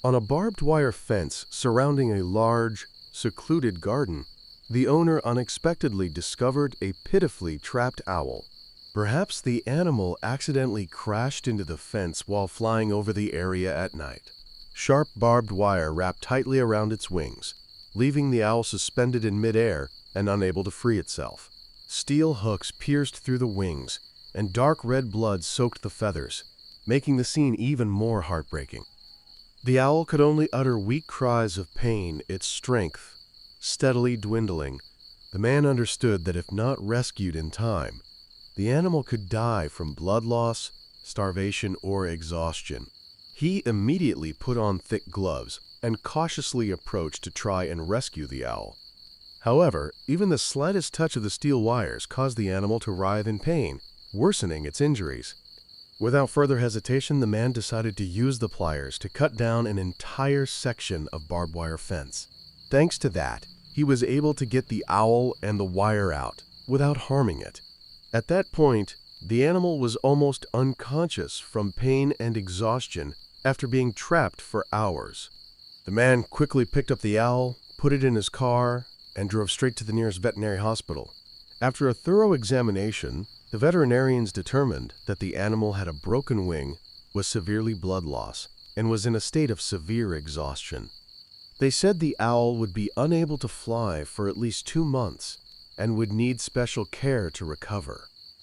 On a barbed wire fence surrounding a large, secluded garden, the owner unexpectedly discovered a pitifully trapped owl. Perhaps the animal accidentally crashed into the fence while flying over the area at night. Sharp barbed wire wrapped tightly around its wings, leaving the owl suspended in midair and unable to free itself. Steel hooks pierced through the wings, and dark red blood soaked the feathers, making the scene even more heartbreaking. The owl could only utter weak cries of pain, its strength steadily dwindling. The man understood that if not rescued in time, the animal could die from blood loss, starvation, or exhaustion. He immediately put on thick gloves and cautiously approached to try and rescue the owl. However, even the slightest touch of the steel wires caused the animal to writhe in pain, worsening its injuries. Without further hesitation, the man decided to use the pliers to cut down an entire section of barbed wire fence. Thanks to that, he was able to get the owl and the wire out without harming it. At that point, the animal was almost unconscious from pain and exhaustion after being trapped for hours. The man quickly picked up the owl, put it in his car, and drove straight to the nearest veterinary hospital. After a thorough examination, the veterinarians determined that the animal had a broken wing, was severely blood loss, and was in a state of severe exhaustion. They said the owl would be unable to fly for at least 2 months and would need special care to recover.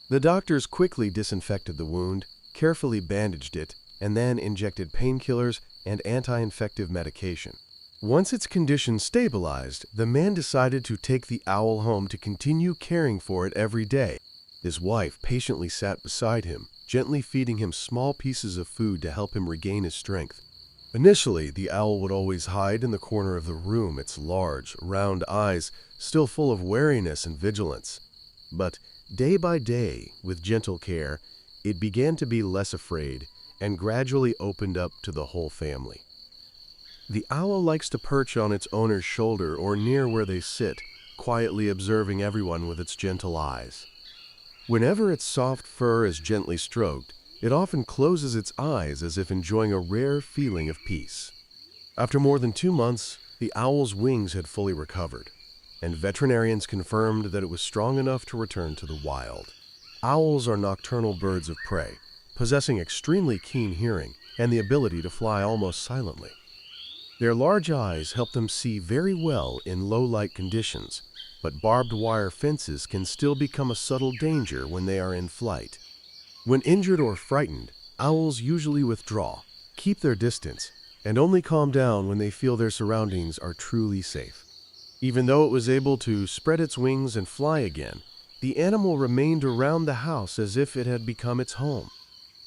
The doctors quickly disinfected the wound, carefully bandaged it, and then injected painkillers and anti-infective medication. Once its condition stabilized, the man decided to take the owl home to continue caring for it every day. His wife patiently sat beside him, gently feeding him small pieces of food to help him regain his strength. Initially, the owl would always hide in the corner of the room, its large, round eyes still full of wariness and vigilance. But day by day, with gentle care, it began to be less afraid and gradually opened up to the whole family. The owl likes to perch on its owner's shoulder or near where they sit, quietly observing everyone with its gentle eyes. Whenever its soft fur is gently stroked, it often closes its eyes as if enjoying a rare feeling of peace. After more than 2 months, the owl's wings had fully recovered, and veterinarians confirmed that it was strong enough to return to the wild. Owls are nocturnal birds of prey, possessing extremely keen hearing and the ability to fly almost silently. Their large eyes help them see very well in low-light conditions, but barbed wire fences can still become a subtle danger when they are in flight. When injured or frightened, owls usually withdraw, keep their distance, and only calm down when they feel their surroundings are truly safe. Even though it was able to spread its wings and fly again, the animal remained around the house as if it had become its home.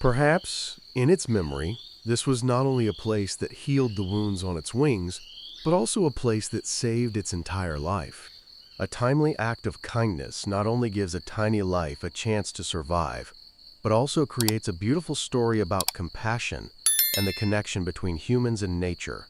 Perhaps, in its memory, this was not only a place that healed the wounds on its wings, but also a place that saved its entire life. A timely act of kindness not only gives a tiny life a chance to survive, but also creates a beautiful story about compassion and the connection between humans and nature.